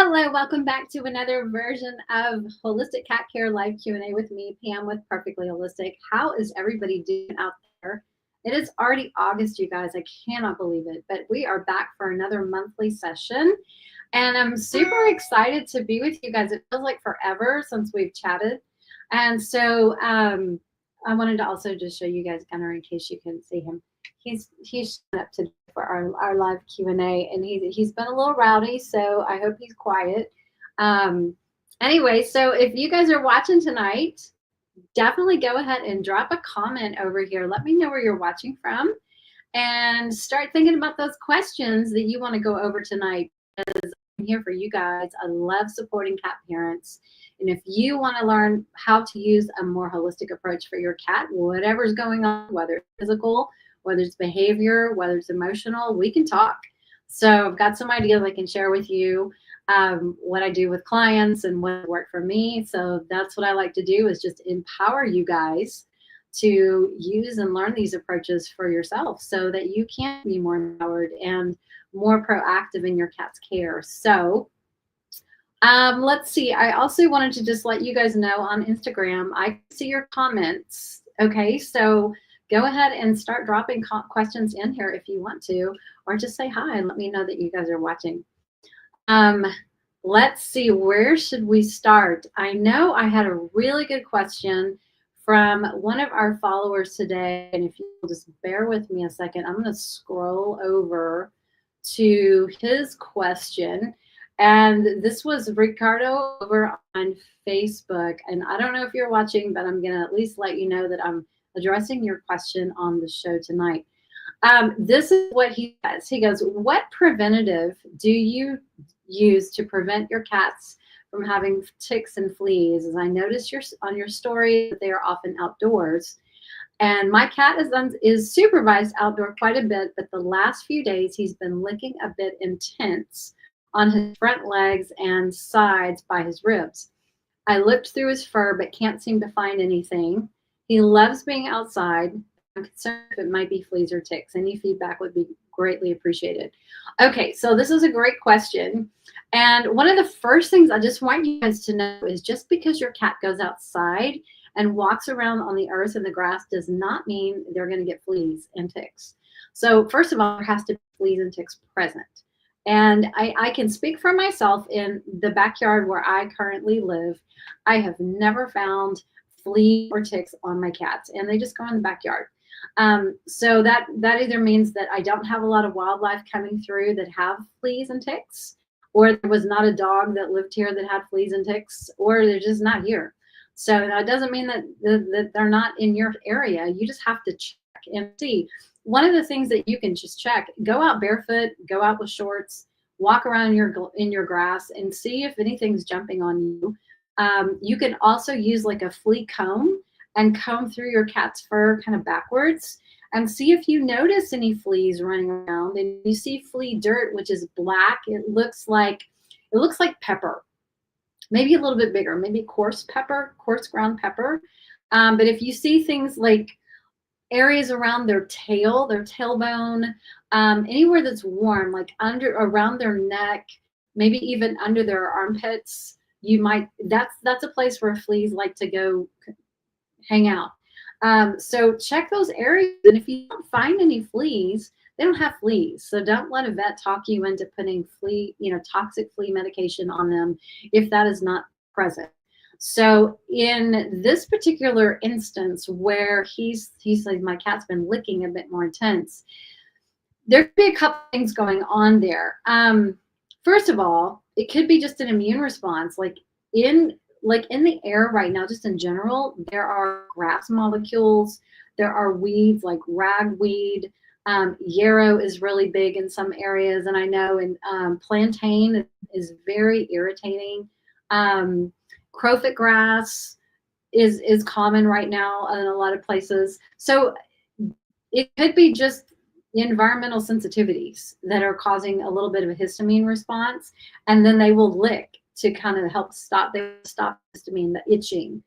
Hello, welcome back to another version of Holistic Cat Care Live Q&A with me, Pam with Perfectly Holistic. How is everybody doing out there? It is already August, you guys. I cannot believe it, but we are back for another monthly session. And I'm super excited to be with you guys. It feels like forever since we've chatted. And so I wanted to also just show you guys Gunner in case you can see him. He's showing up today for our live Q&A, and he's been a little rowdy, so I hope he's quiet. Anyway, so if you guys are watching tonight, definitely go ahead and drop a comment over here. Let me know where you're watching from, and start thinking about those questions that you want to go over tonight, because I'm here for you guys. I love supporting cat parents. And if you want to learn how to use a more holistic approach for your cat, whatever's going on, whether it's physical, whether it's behavior, whether it's emotional, we can talk. So I've got some ideas I can share with you, what I do with clients and what worked for me. So that's what I like to do, is just empower you guys to use and learn these approaches for yourself so that you can be more empowered and more proactive in your cat's care. So let's see. I also wanted to just let you guys know on Instagram, I can see your comments. Okay, so go ahead and start dropping questions in here if you want to, or just say hi and let me know that you guys are watching. Let's see, where should we start? I know I had a really good question from one of our followers today, and if you'll just bear with me a second, I'm going to scroll over to his question. And this was Ricardo over on Facebook. And I don't know if you're watching, but I'm going to at least let you know that I'm addressing your question on the show tonight. This is what he says. He goes, what preventative do you use to prevent your cats from having ticks and fleas? As I noticed on your story that they are often outdoors. And my cat is supervised outdoor quite a bit, but the last few days he's been licking a bit intense on his front legs and sides by his ribs. I looked through his fur, but can't seem to find anything. He loves being outside. I'm concerned if it might be fleas or ticks. Any feedback would be greatly appreciated. Okay, so this is a great question. And one of the first things I just want you guys to know is, just because your cat goes outside and walks around on the earth and the grass does not mean they're going to get fleas and ticks. So first of all, there has to be fleas and ticks present. And I can speak for myself. In the backyard where I currently live, I have never found flea or ticks on my cats, and they just go in the backyard. So that either means that I don't have a lot of wildlife coming through that have fleas and ticks, or there was not a dog that lived here that had fleas and ticks, or they're just not here. So that doesn't mean that they're not in your area. You just have to check and see. One of the things that you can just check, go out barefoot, go out with shorts, walk around in your grass and see if anything's jumping on you. You can also use like a flea comb and comb through your cat's fur kind of backwards and see if you notice any fleas running around. And you see flea dirt, which is black. It looks like pepper, maybe a little bit bigger, maybe coarse ground pepper. But if you see things like areas around their tailbone, anywhere that's warm, like around their neck, maybe even under their armpits, that's a place where fleas like to go hang out. So check those areas, and if you don't find any fleas, they don't have fleas. So don't let a vet talk you into putting toxic flea medication on them if that is not present. So in this particular instance where he's like, my cat's been licking a bit more intense, there could be a couple things going on there. First of all, it could be just an immune response. Like in the air right now, just in general, there are grass molecules, there are weeds like ragweed. Yarrow is really big in some areas, and I know in plantain is very irritating. Crowfoot grass is common right now in a lot of places. So it could be just environmental sensitivities that are causing a little bit of a histamine response, and then they will lick to kind of help stop histamine, the itching.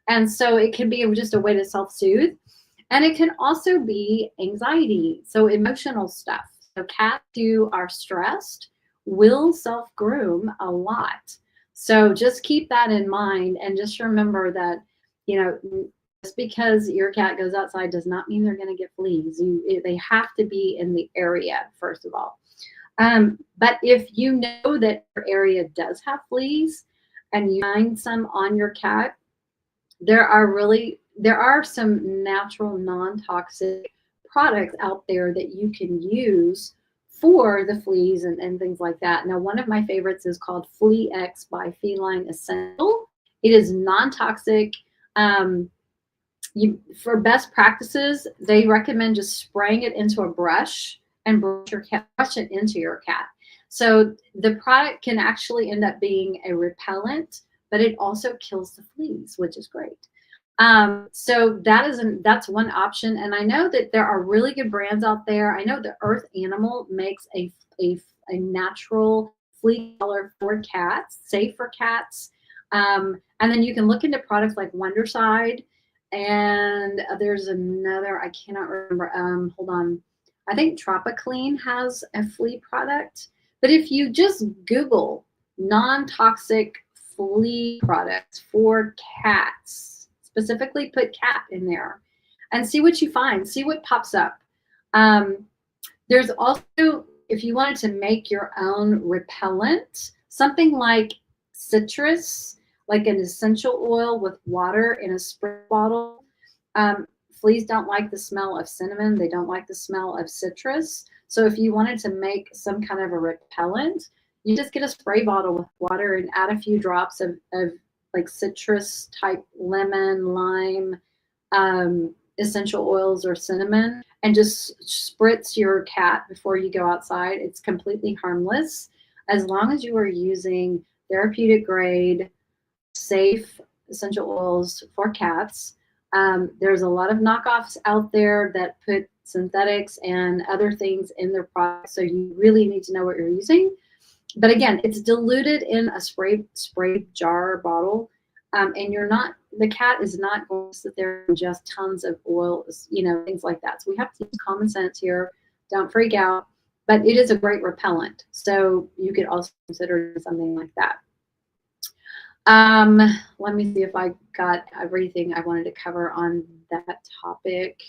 And so it can be just a way to self-soothe. And it can also be anxiety, so emotional stuff. So cats who are stressed will self-groom a lot. So just keep that in mind, and just remember that, you know, just because your cat goes outside does not mean they're going to get fleas. They have to be in the area, first of all. But if you know that your area does have fleas and you find some on your cat, there are some natural non-toxic products out there that you can use for the fleas and things like that. Now, one of my favorites is called Flea X by Feline Essential. It is non-toxic. For best practices, they recommend just spraying it into a brush and brush it into your cat. So the product can actually end up being a repellent, but it also kills the fleas, which is great. So that's one option. And I know that there are really good brands out there. I know the Earth Animal makes a natural flea color for cats, safe for cats. And then you can look into products like Wondercide. And there's another, I cannot remember. Hold on. I think Tropiclean has a flea product. But if you just Google non-toxic flea products for cats, specifically put cat in there, and see what you find, see what pops up. There's also, if you wanted to make your own repellent, something like citrus, like an essential oil with water in a spray bottle. Fleas don't like the smell of cinnamon. They don't like the smell of citrus. So if you wanted to make some kind of a repellent, you just get a spray bottle with water and add a few drops of like citrus type lemon, lime, essential oils or cinnamon, and just spritz your cat before you go outside. It's completely harmless as long as you are using therapeutic grade, safe essential oils for cats. There's a lot of knockoffs out there that put synthetics and other things in their products, so you really need to know what you're using. But again, it's diluted in a spray jar bottle, and the cat is not going to sit there and ingest tons of oils, things like that. So we have to use common sense here. Don't freak out, but it is a great repellent. So you could also consider something like that. Let me see if I got everything I wanted to cover on that topic.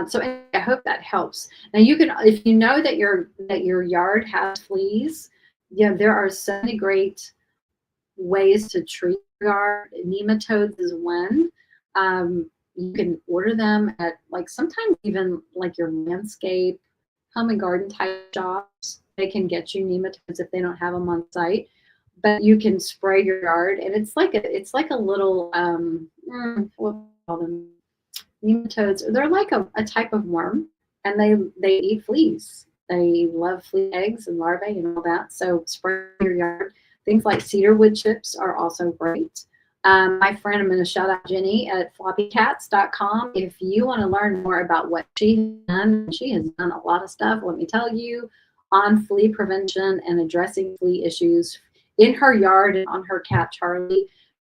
So I hope that helps. Now you can, if you know that your yard has fleas, there are so many great ways to treat your yard. Nematodes is one. You can order them at sometimes even your landscape, home and garden type shops. They can get you nematodes if they don't have them on site. But you can spray your yard, and it's like a little what do we call them? Nematodes. They're like a type of worm, and they eat fleas. They love flea eggs and larvae and all that. So spray your yard. Things like cedar wood chips are also great. My friend, I'm going to shout out Jenny at floppycats.com. If you want to learn more about what she has done a lot of stuff, let me tell you, on flea prevention and addressing flea issues in her yard and on her cat Charlie.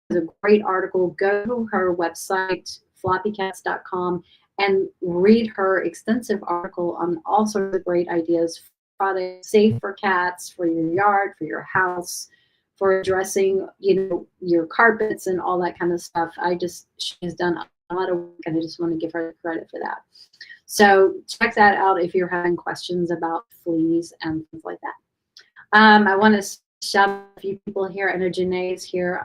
There's a great article. Go to her website, floppycats.com, and read her extensive article on all sorts of great ideas, products safe for cats, for your yard, for your house, for addressing, your carpets and all that kind of stuff. She has done a lot of work, and I just want to give her the credit for that. So check that out if you're having questions about fleas and things like that. I want to shout out a few people here. I know Janae is here,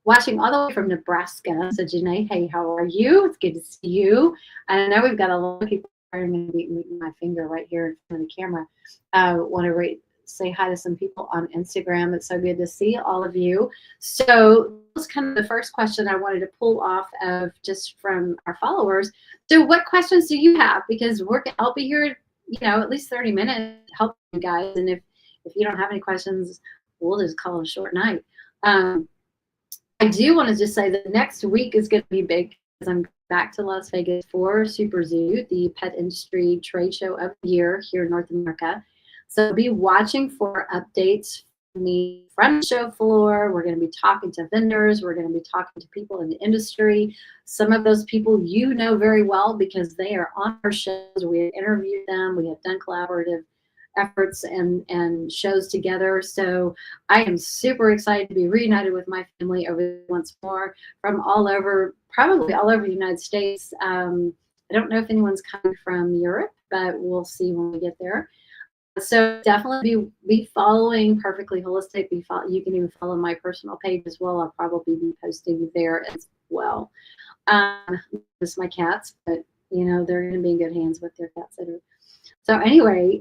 watching all the way from Nebraska. So Janae, hey, how are you? It's good to see you. And I know we've got a lot of people. I'm going to be moving my finger right here in front of the camera. Want to say hi to some people on Instagram. It's so good to see all of you. So that was kind of the first question I wanted to pull off of just from our followers. So what questions do you have? Because I'll be here, at least 30 minutes to help you guys. And if you don't have any questions, we'll just call it a short night. I do want to just say that next week is going to be big because I'm back to Las Vegas for Super Zoo, the pet industry trade show of the year here in North America. So be watching for updates from me from the show floor. We're going to be talking to vendors. We're going to be talking to people in the industry. Some of those people you know very well because they are on our shows. We have interviewed them. We have done collaborative efforts and shows together. So I am super excited to be reunited with my family over once more from all over, probably all over the United States. I don't know if anyone's coming from Europe, but we'll see when we get there. So definitely be following Perfectly Holistic. You can even follow my personal page as well. I'll probably be posting there as well. Just my cats, but you know they're going to be in good hands with their cat sitter. So anyway,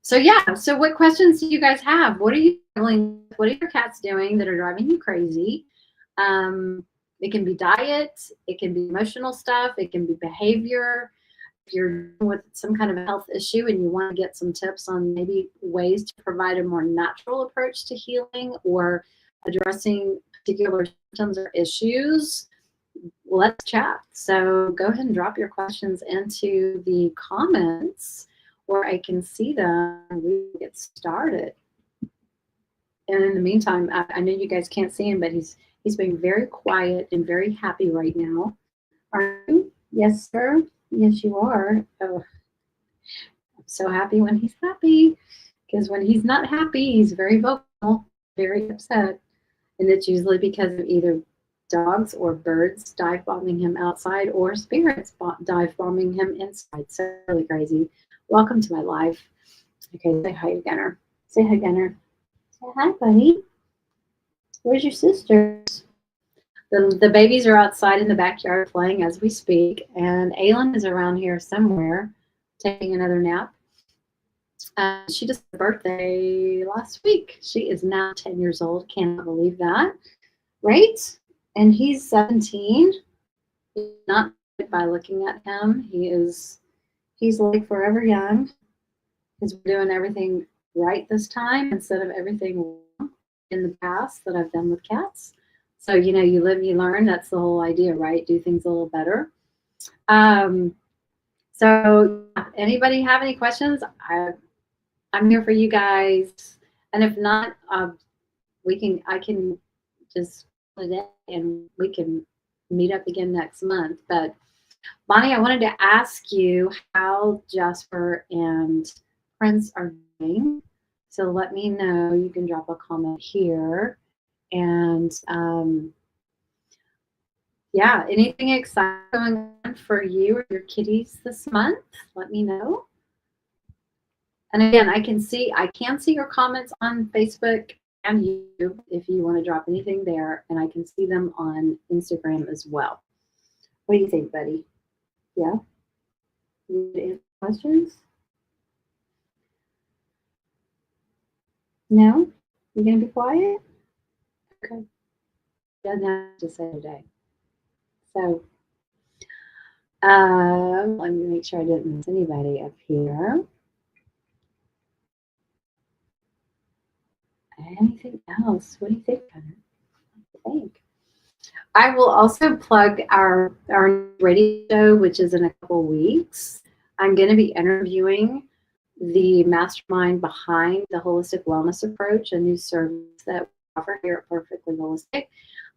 so yeah. So what questions do you guys have? What are you doing? What are your cats doing that are driving you crazy? It can be diet. It can be emotional stuff. It can be behavior. If you're dealing with some kind of a health issue and you want to get some tips on maybe ways to provide a more natural approach to healing or addressing particular symptoms or issues, let's chat. So go ahead and drop your questions into the comments where I can see them and we can get started. And in the meantime, I know you guys can't see him, but he's being very quiet and very happy right now. Are you? Yes, sir. Yes, you are. Oh, I'm so happy when he's happy, because when he's not happy, he's very vocal, very upset. And it's usually because of either dogs or birds dive bombing him outside or spirits dive bombing him inside. So really crazy. Welcome to my life. Okay, say hi, Gunner. Say hi, Gunner. Say hi, buddy. Where's your sisters? The babies are outside in the backyard playing as we speak, and Aylin is around here somewhere taking another nap. She just had a birthday last week. She is now 10 years old. Cannot believe that, right? And he's 17. Not by looking at him. He's like forever young. Because we're doing everything right this time instead of everything wrong in the past that I've done with cats. So, you know, you live, you learn. That's the whole idea, right? Do things a little better. So anybody have any questions? I'm here for you guys. And if not, I can just put it in and we can meet up again next month. But Bonnie, I wanted to ask you how Jasper and Prince are doing. So let me know. You can drop a comment here. And yeah, anything exciting going on for you or your kitties this month? Let me know. And again, I can see your comments on Facebook and YouTube if you want to drop anything there, and I can see them on Instagram as well. What do you think, buddy? Yeah? You need to answer questions? No? You gonna be quiet? Okay. Doesn't have to say today. So let me make sure I didn't miss anybody up here. Anything else? What do you think, Connor? What do you think? I will also plug our radio show, which is in a couple weeks. I'm going to be interviewing the mastermind behind the holistic wellness approach, a new service that we offer here at Perfectly Holistic.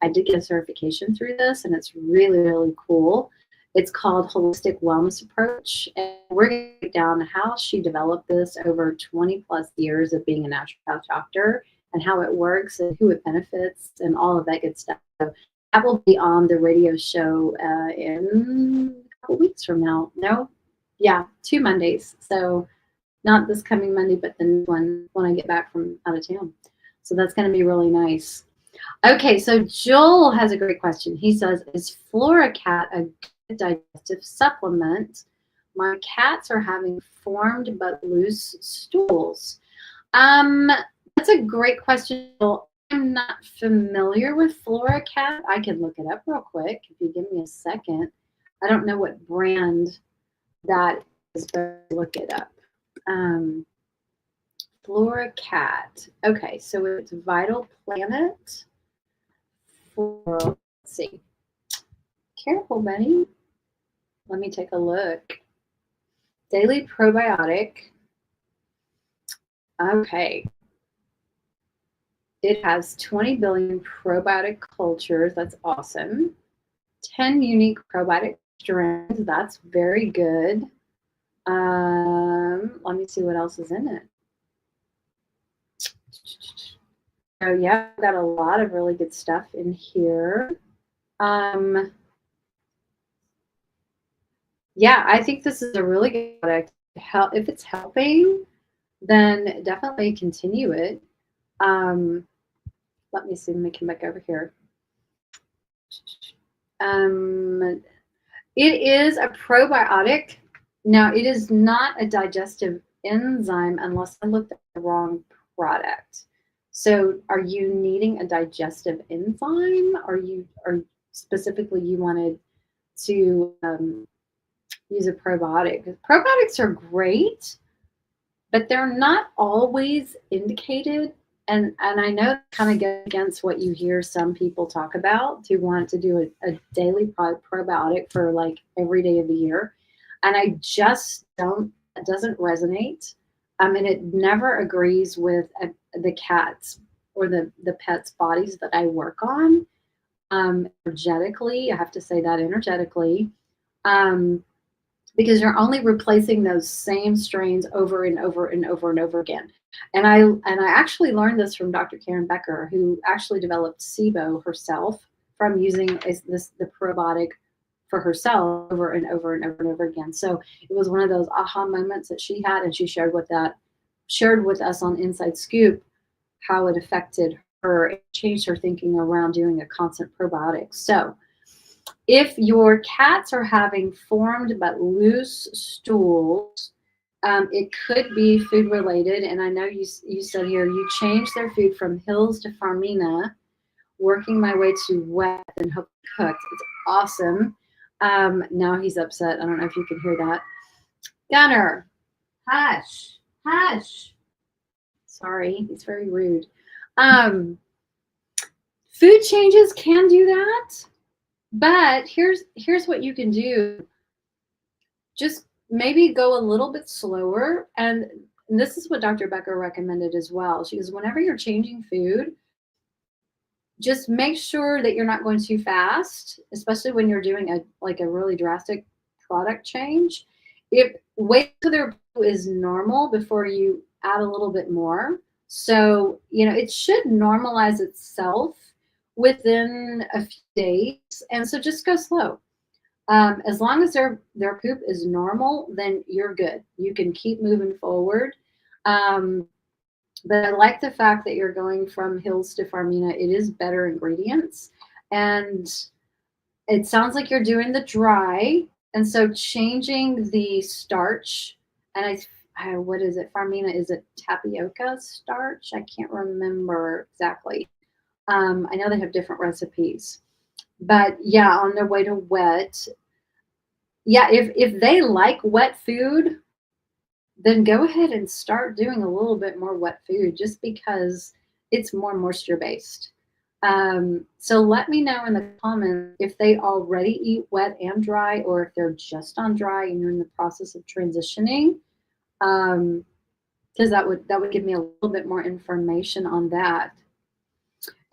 I did get a certification through this, and it's really, really cool. It's called Holistic Wellness Approach, and we're going to break down how she developed this over 20 plus years of being a naturopath doctor and how it works and who it benefits and all of that good stuff. So that will be on the radio show in a couple weeks from now. No? Yeah, 2 Mondays. So not this coming Monday, but the next one when I get back from out of town. So that's going to be really nice. Okay, so Joel has a great question. He says, is FloraCat a good digestive supplement? My cats are having formed but loose stools. That's a great question, Joel. I'm not familiar with FloraCat. I can look it up real quick if you give me a second. I don't know what brand that is, but look it up. FloraCat. Okay, so it's Vital Planet. Let's see. Careful, buddy. Let me take a look. Daily probiotic. Okay. It has 20 billion probiotic cultures. That's awesome. 10 unique probiotic strains. That's very good. Let me see what else is in it. Oh yeah, I've got a lot of really good stuff in here. Um, yeah, I think this is a really good product. If it's helping, then definitely continue it. Um, let me see. Let me come back over here. Um, it is a probiotic. Now, it is not a digestive enzyme unless I looked at the wrong product. So, are you needing a digestive enzyme? Or specifically you wanted to use a probiotic? Probiotics are great, but they're not always indicated. And I know that kind of goes against what you hear some people talk about to want to do a daily probiotic for like every day of the year. And I just don't, it doesn't resonate. And it never agrees with the cats or the pets' bodies that I work on. Energetically, I have to say that energetically. Um, because you're only replacing those same strains over and over and over and over again. And I actually learned this from Dr. Karen Becker, who actually developed SIBO herself from using the probiotic for herself over and over and over and over again. So it was one of those aha moments that she had, and she shared with us on Inside Scoop how it affected her and changed her thinking around doing a constant probiotic. So if your cats are having formed but loose stools, it could be food related. And I know you said here you changed their food from Hills to Farmina, working my way to wet and hope cooked. It's awesome. Now he's upset. I don't know if you can hear that. Gunner, hush, hush. Sorry, he's very rude. Food changes can do that. But here's what you can do. Just maybe go a little bit slower. And this is what Dr. Becker recommended as well. She goes, whenever you're changing food, just make sure that you're not going too fast, especially when you're doing a really drastic product change. If wait till their poo is normal before you add a little bit more. So, it should normalize itself within a few days. And so just go slow. As long as their poop is normal, then you're good. You can keep moving forward. But I like the fact that you're going from Hills to Farmina. It is better ingredients. And it sounds like you're doing the dry. And so changing the starch, and what is it? Farmina, is it tapioca starch? I can't remember exactly. I know they have different recipes. But yeah, on their way to wet. Yeah, if they like wet food, then go ahead and start doing a little bit more wet food just because it's more moisture based. So let me know in the comments if they already eat wet and dry, or if they're just on dry and you're in the process of transitioning. Because that would give me a little bit more information on that.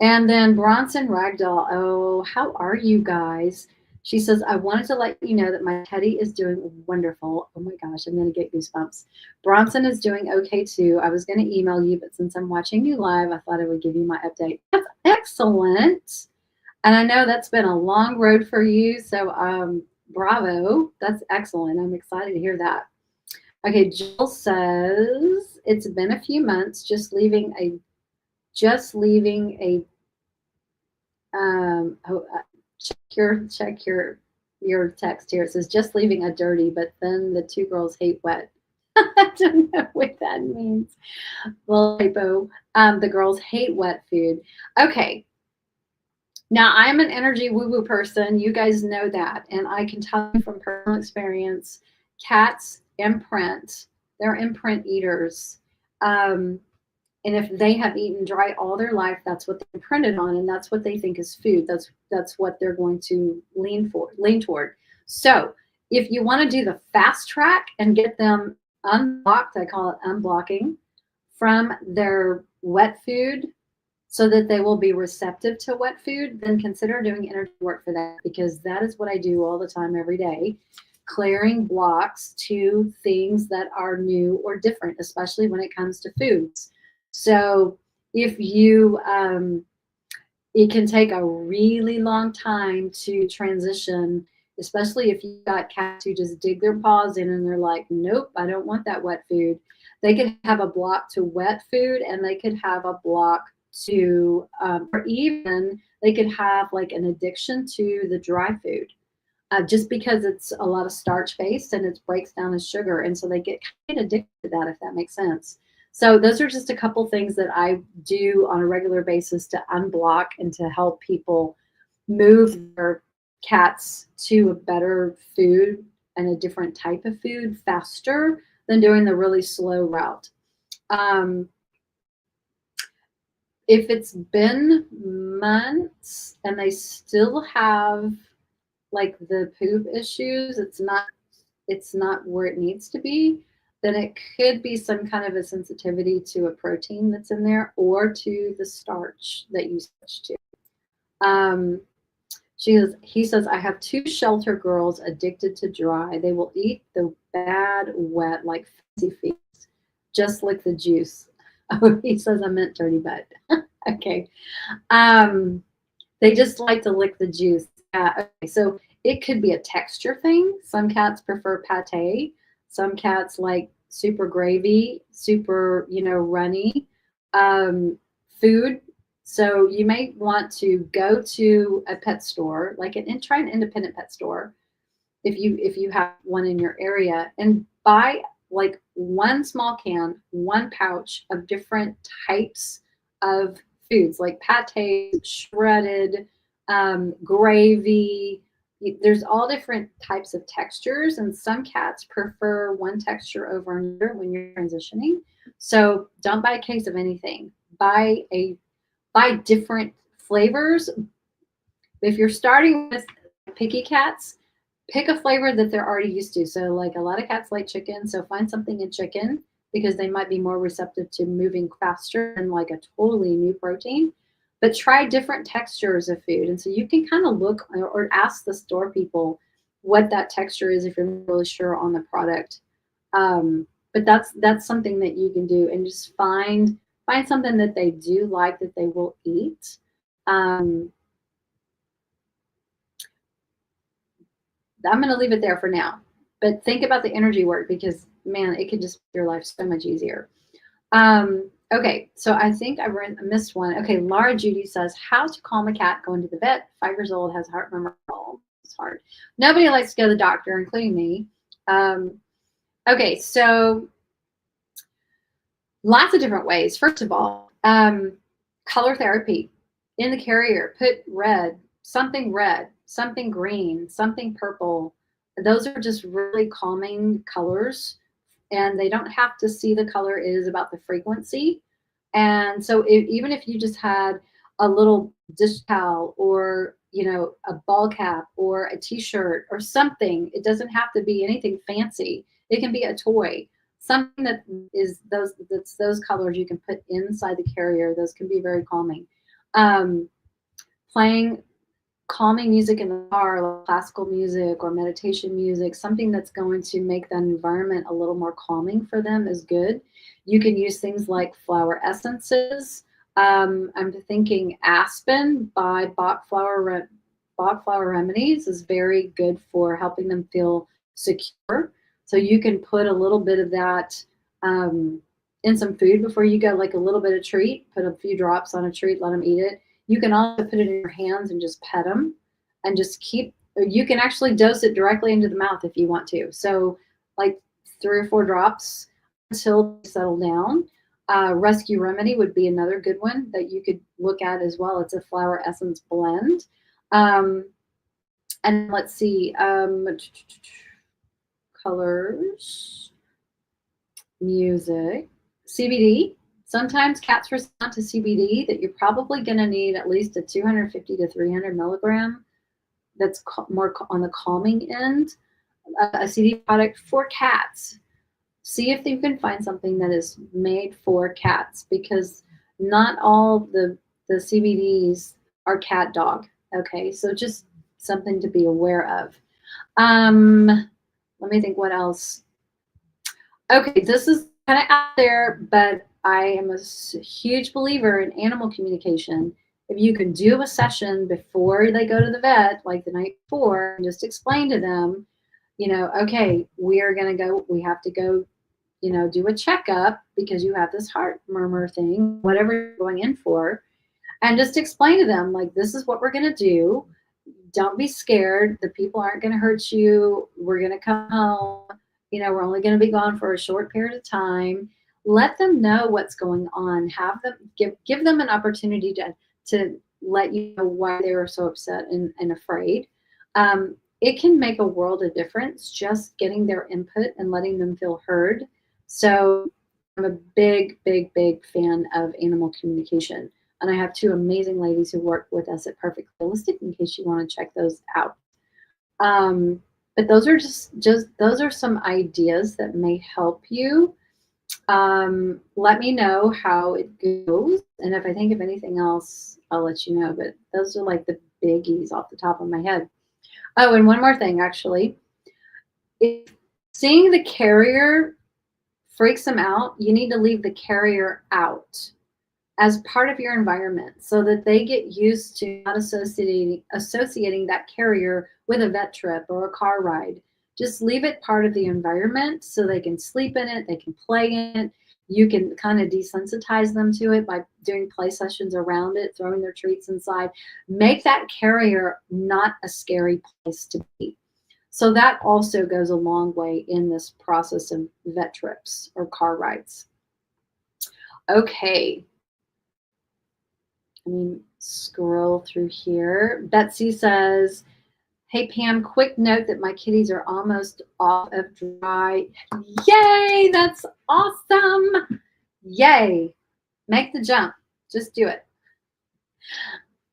And then Bronson Ragdoll, oh, how are you guys? She says, I wanted to let you know that my teddy is doing wonderful. Oh my gosh, I'm going to get goosebumps. Bronson is doing okay too. I was going to email you, but since I'm watching you live, I thought I would give you my update. That's excellent. And I know that's been a long road for you. So bravo. That's excellent. I'm excited to hear that. Okay, Jill says, it's been a few months, just leaving a check your text here. It says just leaving a dirty, but then the two girls hate wet. I don't know what that means. Well, typo. The girls hate wet food. Okay. Now I'm an energy woo-woo person. You guys know that, and I can tell you from personal experience, cats imprint. They're imprint eaters. And if they have eaten dry all their life, that's what they're imprinted on, and that's what they think is food. That's what they're going to lean toward. So if you want to do the fast track and get them unblocked, I call it unblocking, from their wet food so that they will be receptive to wet food, then consider doing energy work for that, because that is what I do all the time every day clearing blocks to things that are new or different, especially when it comes to foods. So if you, it can take a really long time to transition, especially if you've got cats who just dig their paws in and they're like, nope, I don't want that wet food. They could have a block to wet food, and they could have a block to, or even they could have like an addiction to the dry food, just because it's a lot of starch based and it breaks down as sugar. And so they get kind of addicted to that, if that makes sense. So those are just a couple things that I do on a regular basis to unblock and to help people move their cats to a better food and a different type of food faster than doing the really slow route. Um, if it's been months and they still have like the poop issues, it's not where it needs to be, then it could be some kind of a sensitivity to a protein that's in there or to the starch that you switch to. Um, he says, I have 2 shelter girls addicted to dry. They will eat the bad wet like fancy feast, just like the juice. Oh, he says I meant dirty butt. Okay. They just like to lick the juice. Okay, so it could be a texture thing. Some cats prefer pate. Some cats like super gravy, super, runny food. So you may want to go to a pet store, like try an independent pet store, if you have one in your area, and buy like one small can, one pouch of different types of foods, like pate, shredded, gravy. There's all different types of textures, and some cats prefer one texture over another when you're transitioning. So don't buy a case of anything. Buy different flavors. If you're starting with picky cats, pick a flavor that they're already used to. So like a lot of cats like chicken, so find something in chicken because they might be more receptive to moving faster than like a totally new protein. But try different textures of food. And so you can kind of look or ask the store people what that texture is if you're really sure on the product. But that's something that you can do, and just find something that they do like that they will eat. I'm going to leave it there for now. But think about the energy work, because, man, it could just make your life so much easier. Okay, so I think I missed one. Okay, Laura Judy says, how to calm a cat going to the vet. 5 years old, has heart murmur. Oh, it's hard. Nobody likes to go to the doctor, including me. Okay, so lots of different ways. First of all, color therapy. In the carrier, put red, something green, something purple. Those are just really calming colors, and they don't have to see the color. It is about the frequency. And so even if you just had a little dish towel, or a ball cap or a t-shirt or something, it doesn't have to be anything fancy. It can be a toy, something that's those colors you can put inside the carrier. Those can be very calming. Playing calming music in the car, like classical music or meditation music, something that's going to make that environment a little more calming for them, is good. You can use things like flower essences. I'm thinking Aspen by Bach Flower Remedies is very good for helping them feel secure. So you can put a little bit of that in some food before you go, like a little bit of treat, put a few drops on a treat, let them eat it. You can also put it in your hands and just pet them, and just you can actually dose it directly into the mouth if you want to. So like 3 or 4 drops until they settle down. Rescue Remedy would be another good one that you could look at as well. It's a flower essence blend. And let's see, colors, music, CBD. Sometimes cats respond to CBD that you're probably going to need at least a 250 to 300 milligram. That's more on the calming end. A CBD product for cats. See if you can find something that is made for cats, because not all the CBDs are cat dog. Okay, so just something to be aware of. Let me think what else. Okay, this is kind of out there, but I am a huge believer in animal communication. If you can do a session before they go to the vet, like the night before, and just explain to them, okay, we are going to go, we have to go, do a checkup because you have this heart murmur thing, whatever you're going in for, and just explain to them, like, this is what we're going to do. Don't be scared. The people aren't going to hurt you. We're going to come home. We're only going to be gone for a short period of time. Let them know what's going on. Have them give them an opportunity to let you know why they were so upset and afraid. It can make a world of difference just getting their input and letting them feel heard. So I'm a big, big, big fan of animal communication. And I have two amazing ladies who work with us at Perfect Holistic in case you want to check those out. But those are just those are some ideas that may help you. Let me know how it goes. And if I think of anything else, I'll let you know. But those are like the biggies off the top of my head. Oh, and one more thing, actually. If seeing the carrier freaks them out, you need to leave the carrier out as part of your environment so that they get used to not associating that carrier with a vet trip or a car ride. Just leave it part of the environment so they can sleep in it, they can play in it. You can kind of desensitize them to it by doing play sessions around it, throwing their treats inside. Make that carrier not a scary place to be. So that also goes a long way in this process of vet trips or car rides. Okay. Let me scroll through here. Betsy says, hey, Pam, quick note that my kitties are almost off of dry. Yay, that's awesome. Yay. Make the jump. Just do it.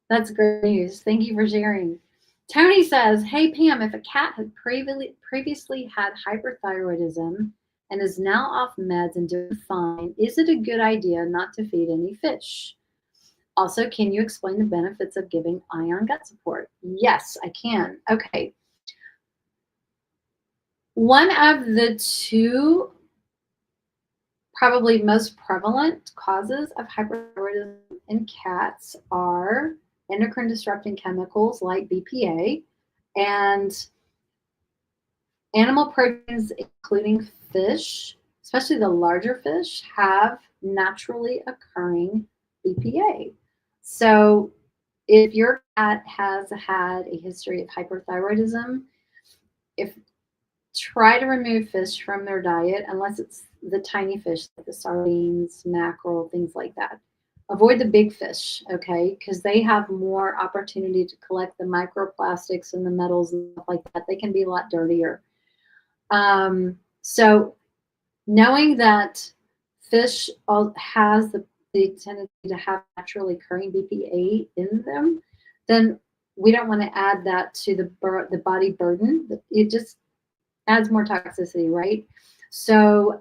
That's great news. Thank you for sharing. Tony says, hey, Pam, if a cat had previously had hyperthyroidism and is now off meds and doing fine, is it a good idea not to feed any fish? Also, can you explain the benefits of giving ion gut support? Yes, I can. Okay. One of the two probably most prevalent causes of hyperthyroidism in cats are endocrine disrupting chemicals like BPA and animal proteins, including fish, especially the larger fish, have naturally occurring BPA. So if your cat has had a history of hyperthyroidism, try to remove fish from their diet unless it's the tiny fish like the sardines, mackerel, things like that. Avoid the big fish, okay? Because they have more opportunity to collect the microplastics and the metals and stuff like that. They can be a lot dirtier. So knowing that fish has the tendency to have naturally occurring BPA in them, then we don't want to add that to the body burden. It just adds more toxicity, right? So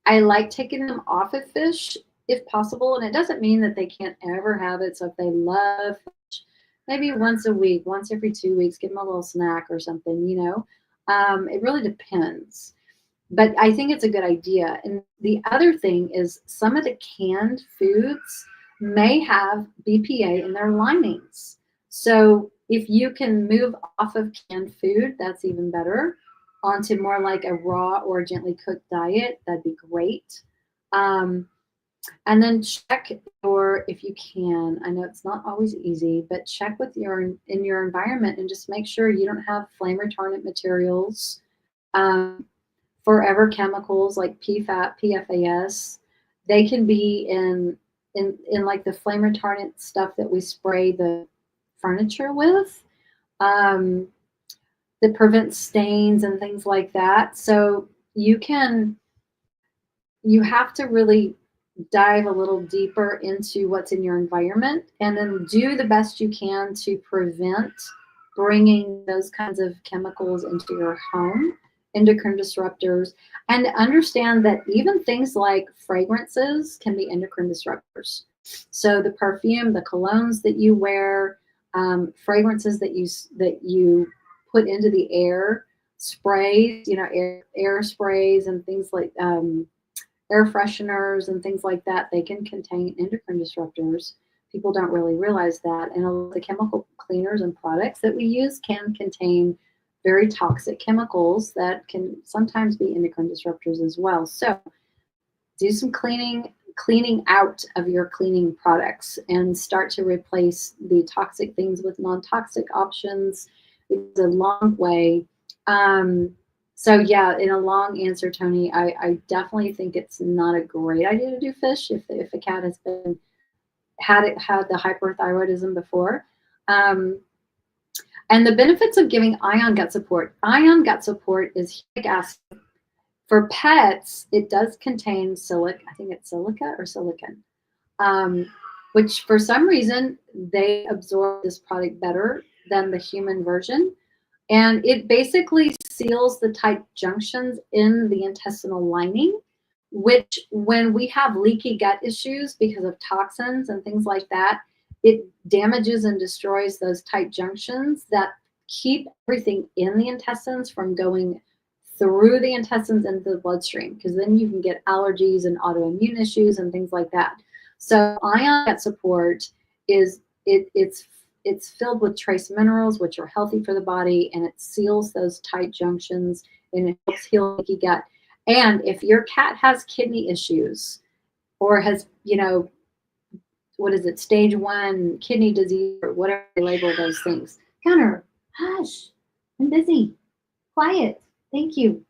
I like taking them off of fish if possible, and it doesn't mean that they can't ever have it. So if they love fish, maybe once a week, once every 2 weeks, give them a little snack or something, it really depends. But I think it's a good idea. And the other thing is some of the canned foods may have BPA in their linings. So if you can move off of canned food, that's even better, onto more like a raw or gently cooked diet, that'd be great. And then check if you can, I know it's not always easy, but check with in your environment and just make sure you don't have flame retardant materials, forever chemicals like PFAS, PFAS. They can be in like the flame retardant stuff that we spray the furniture with, that prevents stains and things like that. So you have to really dive a little deeper into what's in your environment and then do the best you can to prevent bringing those kinds of chemicals into your home, endocrine disruptors, and understand that even things like fragrances can be endocrine disruptors. So the perfume, the colognes that you wear, fragrances that you put into the air. sprays, air sprays and things like air fresheners and things like that, they can contain endocrine disruptors. People don't really realize that. And a lot of the chemical cleaners and products that we use can contain very toxic chemicals that can sometimes be endocrine disruptors as well. So do some cleaning out of your cleaning products and start to replace the toxic things with non-toxic options. It's a long way. So yeah, in a long answer, Tony, I definitely think it's not a great idea to do fish if a cat has had the hyperthyroidism before. And the benefits of giving ion gut support. Ion gut support is uric acid. For pets, it does contain I think it's silica or silicon, which for some reason they absorb this product better than the human version. And it basically seals the tight junctions in the intestinal lining, which when we have leaky gut issues because of toxins and things like that, it damages and destroys those tight junctions that keep everything in the intestines from going through the intestines into the bloodstream, because then you can get allergies and autoimmune issues and things like that. So ion gut support is it's filled with trace minerals, which are healthy for the body, and it seals those tight junctions and it helps heal leaky gut. And if your cat has kidney issues or has, what is it, stage 1 kidney disease or whatever they label those things. Gunner, hush, I'm busy. Quiet. Thank you.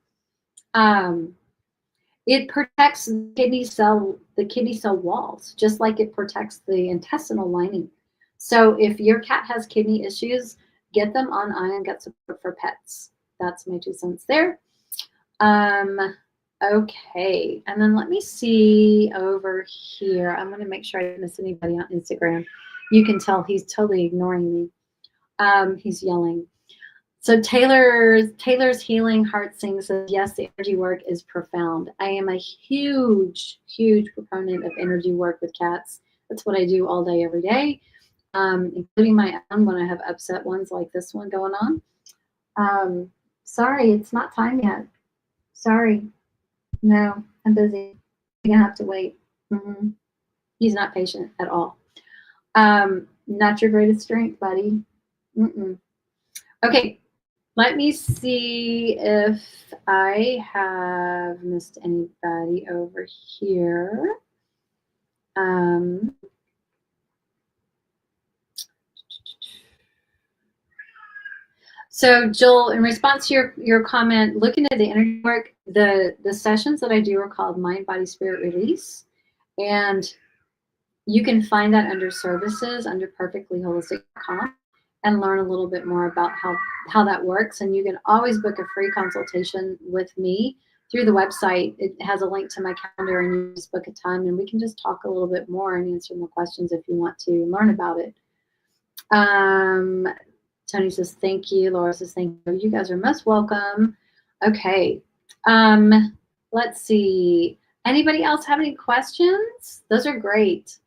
It protects the kidney cell walls, just like it protects the intestinal lining. So if your cat has kidney issues, get them on ion gut support for pets. That's my 2 cents there. Okay, and then let me see over here. I'm going to make sure I didn't miss anybody on Instagram. You can tell he's totally ignoring me. He's yelling. So Taylor's Healing Heart Sing says, yes, the energy work is profound. I am a huge, huge proponent of energy work with cats. That's what I do all day, every day, including my own when I have upset ones like this one going on. Sorry, it's not time yet. Sorry. No, I'm busy. You're gonna have to wait. He's not patient at all. Not your greatest strength, buddy. Okay, let me see if I have missed anybody over here. So Joel, in response to your comment, looking at the energy work, the sessions that I do are called Mind, Body, Spirit Release. And you can find that under services under perfectlyholistic.com and learn a little bit more about how that works. And you can always book a free consultation with me through the website. It has a link to my calendar, and you just book a time and we can just talk a little bit more and answer more questions if you want to learn about it. Tony says, thank you. Laura says, thank you. You guys are most welcome. Okay. Let's see. Anybody else have any questions? Those are great.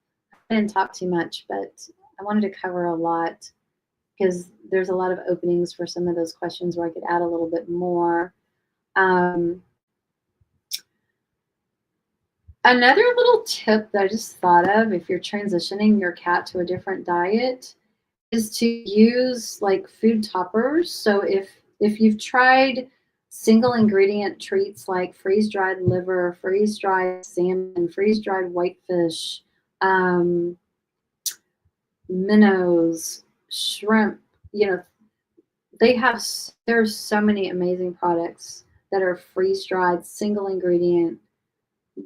I didn't talk too much, but I wanted to cover a lot because there's a lot of openings for some of those questions where I could add a little bit more. Another little tip that I just thought of, if you're transitioning your cat to a different diet, is to use like food toppers. So if you've tried single ingredient treats like freeze-dried liver, freeze-dried salmon, freeze-dried whitefish, minnows, shrimp, there's so many amazing products that are freeze-dried, single ingredient,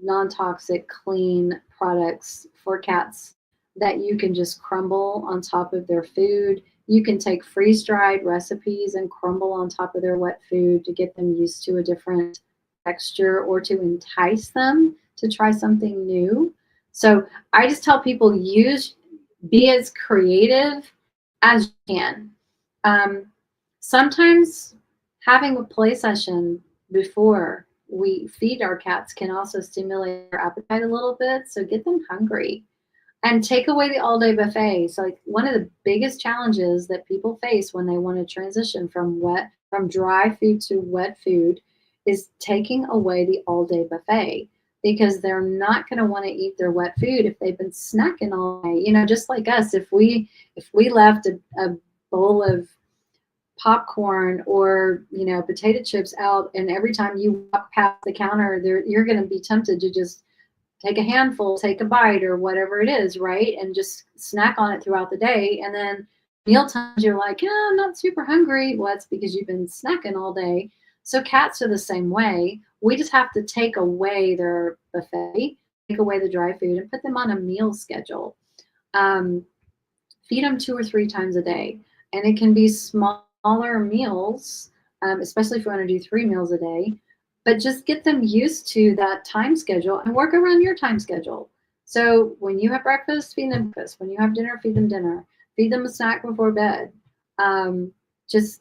non-toxic, clean products for cats that you can just crumble on top of their food. You can take freeze-dried recipes and crumble on top of their wet food to get them used to a different texture or to entice them to try something new. So I just tell people, be as creative as you can. Sometimes having a play session before we feed our cats can also stimulate their appetite a little bit, so get them hungry. And take away the all-day buffet. So like one of the biggest challenges that people face when they want to transition from dry food to wet food is taking away the all-day buffet, because they're not going to want to eat their wet food if they've been snacking all day. Just like us, if we left a bowl of popcorn or potato chips out, and every time you walk past the counter there, you're going to be tempted to just take a handful, take a bite or whatever it is, right? And just snack on it throughout the day. And then meal times, you're like, yeah, I'm not super hungry. Well, that's because you've been snacking all day. So cats are the same way. We just have to take away their buffet, take away the dry food, and put them on a meal schedule. Um, Feed them 2 or 3 times a day. And it can be smaller meals, especially if you want to do 3 meals a day, but just get them used to that time schedule and work around your time schedule. So when you have breakfast, feed them breakfast. When you have dinner, feed them dinner. Feed them a snack before bed. Just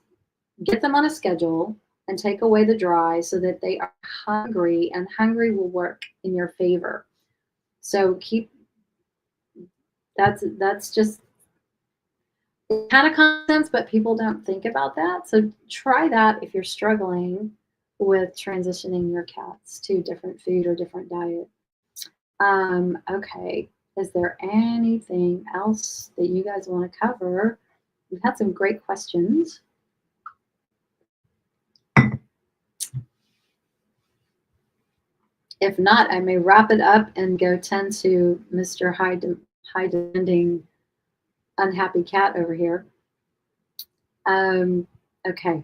get them on a schedule and take away the dry so that they are hungry, and hungry will work in your favor. So that's just kind of common sense, but people don't think about that. So try that if you're struggling with transitioning your cats to different food or different diet. Okay. Is there anything else that you guys want to cover? We've had some great questions. If not, I may wrap it up and go tend to Mr. High demanding unhappy cat over here. Okay.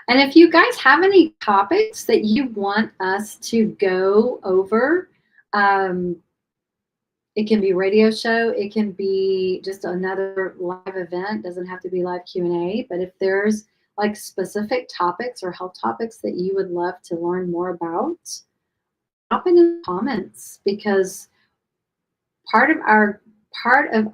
And if you guys have any topics that you want us to go over, it can be a radio show, it can be just another live event, doesn't have to be live Q&A, but if there's like specific topics or health topics that you would love to learn more about, drop it in the comments, because part of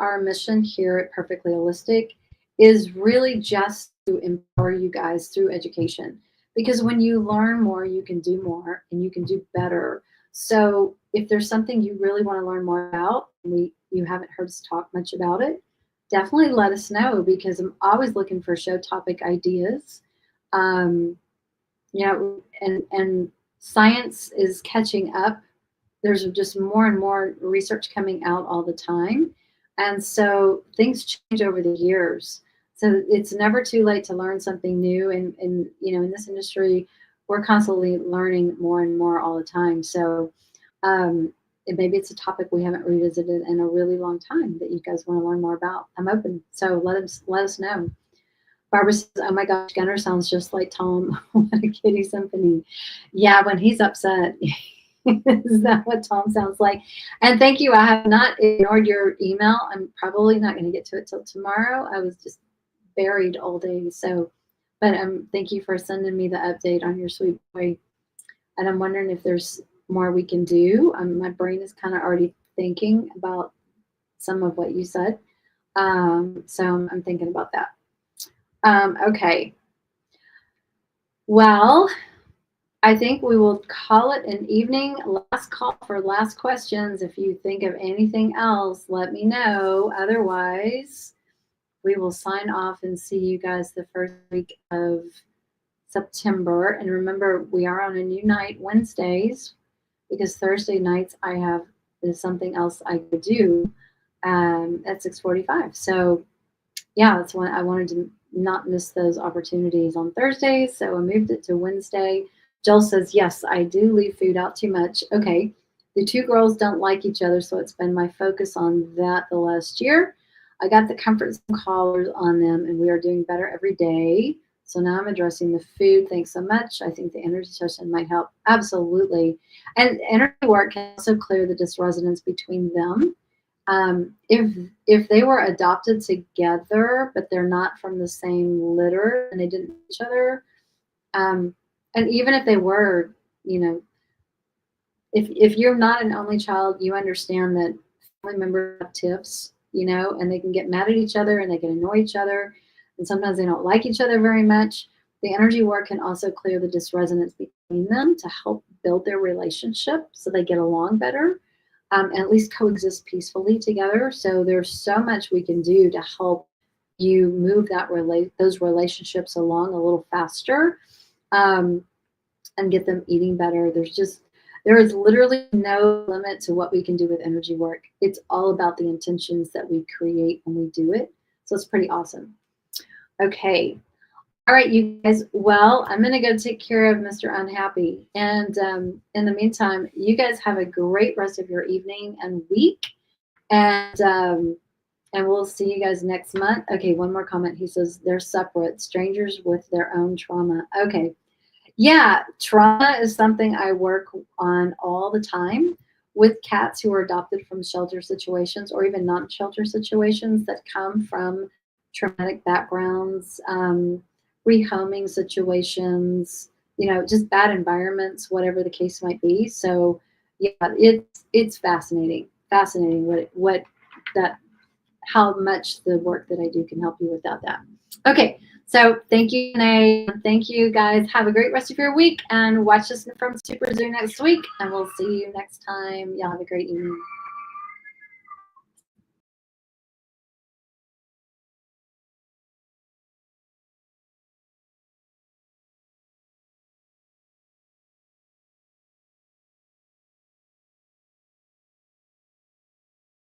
our mission here at Perfectly Holistic is really just to empower you guys through education. Because when you learn more, you can do more and you can do better. So if there's something you really want to learn more about, and you haven't heard us talk much about it, definitely let us know, because I'm always looking for show topic ideas. And science is catching up. There's just more and more research coming out all the time. And so things change over the years. So it's never too late to learn something new. And in this industry, we're constantly learning more and more all the time. So maybe it's a topic we haven't revisited in a really long time that you guys want to learn more about. I'm open. So let us know. Barbara says, oh my gosh, Gunner sounds just like Tom. What a kitty symphony. Yeah, when he's upset. Is that what Tom sounds like? And thank you. I have not ignored your email. I'm probably not going to get to it till tomorrow. I was just buried all day. So, but thank you for sending me the update on your sweet boy. And I'm wondering if there's more we can do. My brain is kind of already thinking about some of what you said. So I'm thinking about that. Okay. Well, I think we will call it an evening. Last call for last questions. If you think of anything else, let me know. Otherwise, we will sign off and see you guys the first week of September. And remember, we are on a new night, Wednesdays, because Thursday nights is something else I could do at 6:45. So yeah, that's when I wanted to not miss those opportunities on Thursdays. So I moved it to Wednesday. Jill says, yes, I do leave food out too much. Okay. The two girls don't like each other, so it's been my focus on that the last year. I got the comfort zone collars on them, and we are doing better every day. So now I'm addressing the food. Thanks so much. I think the energy session might help. Absolutely. And energy work can also clear the dysresonance between them. If they were adopted together, but they're not from the same litter and they didn't know each other, and even if they were, if you're not an only child, you understand that family members have tiffs, and they can get mad at each other and they can annoy each other, and sometimes they don't like each other very much. The energy work can also clear the dysresonance between them to help build their relationship so they get along better. and at least coexist peacefully together. So there's so much we can do to help you move those relationships along a little faster, um, and get them eating better. There is literally no limit to what we can do with energy work. It's all about the intentions that we create when we do it. So it's pretty awesome. Okay. All right, you guys. Well, I'm going to go take care of Mr. Unhappy. And in the meantime, you guys have a great rest of your evening and week. And we'll see you guys next month. Okay, one more comment. He says they're separate, strangers with their own trauma. Okay. Yeah, trauma is something I work on all the time with cats who are adopted from shelter situations or even non-shelter situations that come from traumatic backgrounds, rehoming situations, just bad environments, whatever the case might be. So yeah, it's fascinating what that how much the work that I do can help you without that. Okay, so thank you, Renee. Thank you, guys. Have a great rest of your week and watch us from Super Zoo next week. And we'll see you next time. Y'all have a great evening.